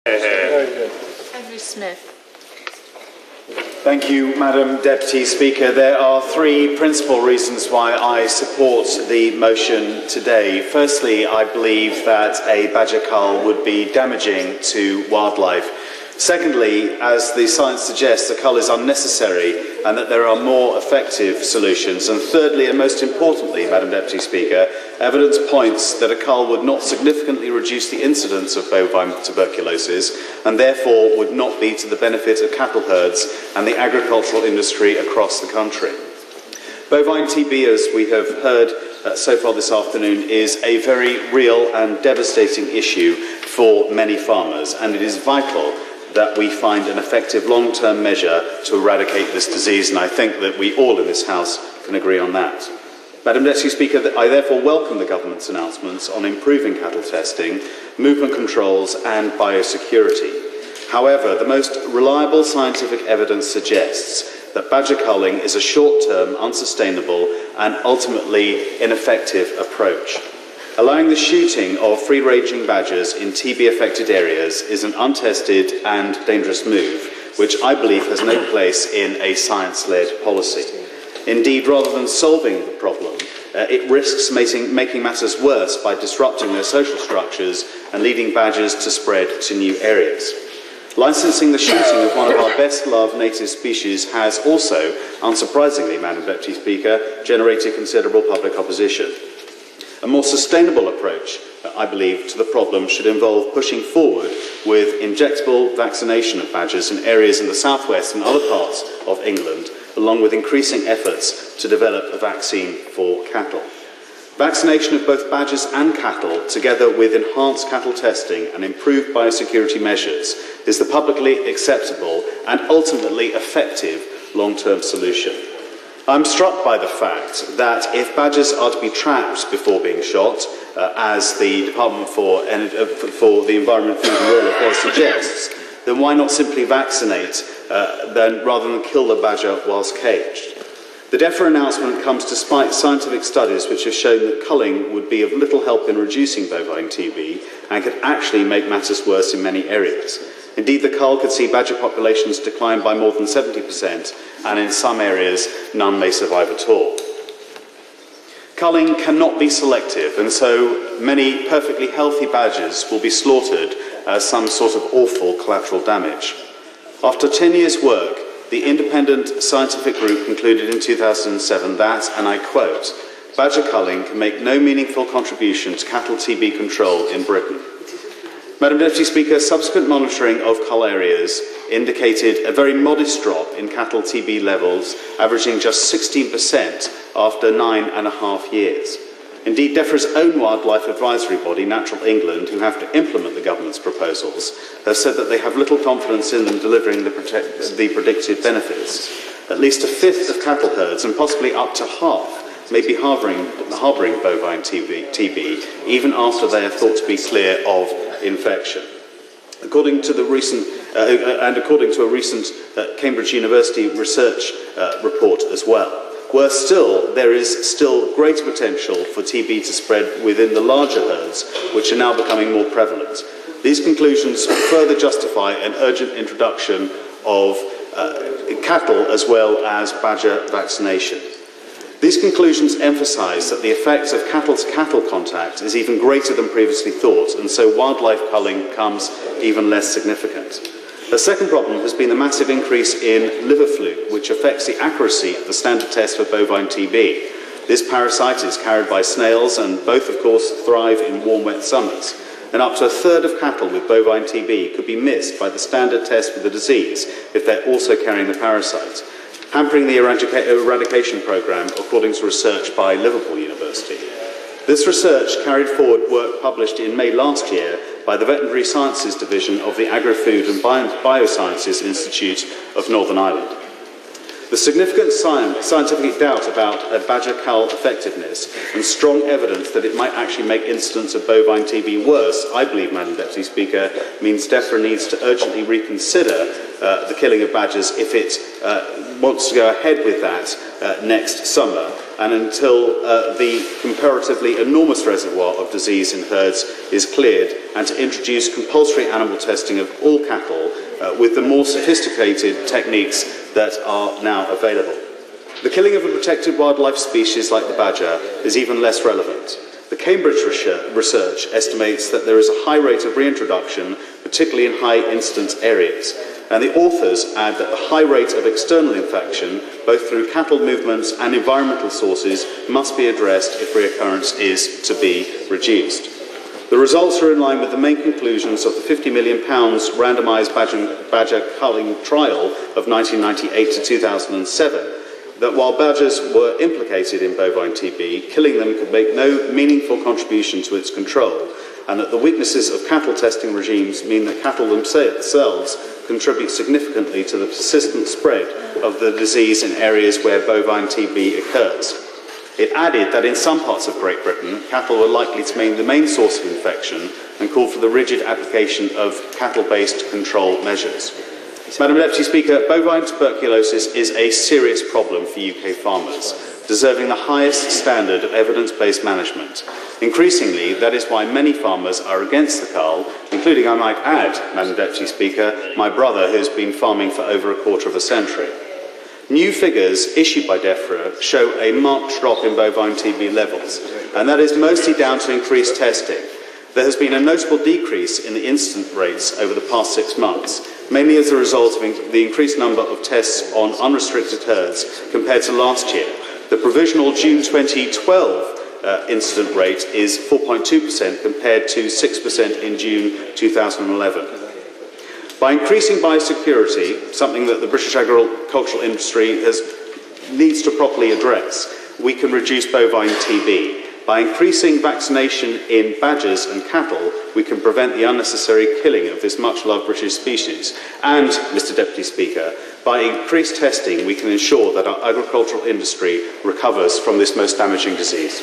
Henry Smith. Thank you, Madam Deputy Speaker. There are three principal reasons why I support the motion today. Firstly, I believe that a badger cull would be damaging to wildlife. Secondly, as the science suggests, the cull is unnecessary and that there are more effective solutions. And thirdly, and most importantly, Madam Deputy Speaker, evidence points that a cull would not significantly reduce the incidence of bovine tuberculosis and therefore would not be to the benefit of cattle herds and the agricultural industry across the country. Bovine TB, as we have heard so far this afternoon, is a very real and devastating issue for many farmers, and it is vital that we find an effective long-term measure to eradicate this disease, and I think that we all in this House can agree on that. Madam Deputy Speaker, I therefore welcome the Government's announcements on improving cattle testing, movement controls and biosecurity. However, the most reliable scientific evidence suggests that badger culling is a short-term, unsustainable and ultimately ineffective approach. Allowing the shooting of free-ranging badgers in TB-affected areas is an untested and dangerous move, which I believe has no place in a science-led policy. Indeed, rather than solving the problem, it risks making matters worse by disrupting their social structures and leading badgers to spread to new areas. Licensing the shooting of one of our best-loved native species has also, unsurprisingly, Madam Deputy Speaker, generated considerable public opposition. A more sustainable approach, I believe, to the problem should involve pushing forward with injectable vaccination of badgers in areas in the southwest and other parts of England, along with increasing efforts to develop a vaccine for cattle. Vaccination of both badgers and cattle, together with enhanced cattle testing and improved biosecurity measures, is the publicly acceptable and ultimately effective long-term solution. I'm struck by the fact that if badgers are to be trapped before being shot, as the Department for the Environment, Food and Rural Affairs suggests, then why not simply vaccinate rather than kill the badger whilst caged? The DEFRA announcement comes despite scientific studies which have shown that culling would be of little help in reducing bovine TB and could actually make matters worse in many areas. Indeed, the cull could see badger populations decline by more than 70%, and in some areas, none may survive at all. Culling cannot be selective, and so many perfectly healthy badgers will be slaughtered as some sort of awful collateral damage. After 10 years' work, the independent scientific group concluded in 2007 that, and I quote, "Badger culling can make no meaningful contribution to cattle TB control in Britain." Madam Deputy Speaker, subsequent monitoring of cull areas indicated a very modest drop in cattle TB levels, averaging just 16% after 9.5 years. Indeed, DEFRA's own wildlife advisory body, Natural England, who have to implement the government's proposals, have said that they have little confidence in them delivering the predicted benefits. At least a fifth of cattle herds, and possibly up to half, may be harbouring bovine TB, even after they are thought to be clear of infection. According to a recent Cambridge University research report as well. Worse still, there is still greater potential for TB to spread within the larger herds, which are now becoming more prevalent. These conclusions further justify an urgent introduction of cattle as well as badger vaccination. These conclusions emphasise that the effects of cattle-to-cattle contact is even greater than previously thought, and so wildlife culling becomes even less significant. A second problem has been the massive increase in liver fluke, which affects the accuracy of the standard test for bovine TB. This parasite is carried by snails, and both, of course, thrive in warm, wet summers. And up to a third of cattle with bovine TB could be missed by the standard test for the disease if they're also carrying the parasite, hampering the eradication programme, according to research by Liverpool University. This research carried forward work published in May last year by the Veterinary Sciences Division of the Agri-Food and Biosciences Institute of Northern Ireland. The significant scientific doubt about badger cull effectiveness and strong evidence that it might actually make incidence of bovine TB worse, I believe, Madam Deputy Speaker, means DEFRA needs to urgently reconsider the killing of badgers if it wants to go ahead with that next summer, and until the comparatively enormous reservoir of disease in herds is cleared, and to introduce compulsory animal testing of all cattle with the more sophisticated techniques that are now available. The killing of a protected wildlife species like the badger is even less relevant. The Cambridge research estimates that there is a high rate of reintroduction, particularly in high incidence areas. And the authors add that the high rate of external infection, both through cattle movements and environmental sources, must be addressed if reoccurrence is to be reduced. The results are in line with the main conclusions of the £50 million randomised badger culling trial of 1998 to 2007, that while badgers were implicated in bovine TB, killing them could make no meaningful contribution to its control, and that the weaknesses of cattle testing regimes mean that cattle themselves contribute significantly to the persistent spread of the disease in areas where bovine TB occurs. It added that in some parts of Great Britain, cattle were likely to be the main source of infection, and called for the rigid application of cattle-based control measures. Madam Deputy Speaker, bovine tuberculosis is a serious problem for UK farmers, deserving the highest standard of evidence-based management. Increasingly, that is why many farmers are against the cull, including, I might add, Madam Deputy Speaker, my brother, who has been farming for over a quarter of a century. New figures issued by DEFRA show a marked drop in bovine TB levels, and that is mostly down to increased testing. There has been a notable decrease in the incident rates over the past 6 months, mainly as a result of the increased number of tests on unrestricted herds compared to last year. The provisional June 2012 incident rate is 4.2% compared to 6% in June 2011. By increasing biosecurity, something that the British agricultural industry needs to properly address, we can reduce bovine TB. By increasing vaccination in badgers and cattle, we can prevent the unnecessary killing of this much-loved British species. And, Mr Deputy Speaker, by increased testing, we can ensure that our agricultural industry recovers from this most damaging disease.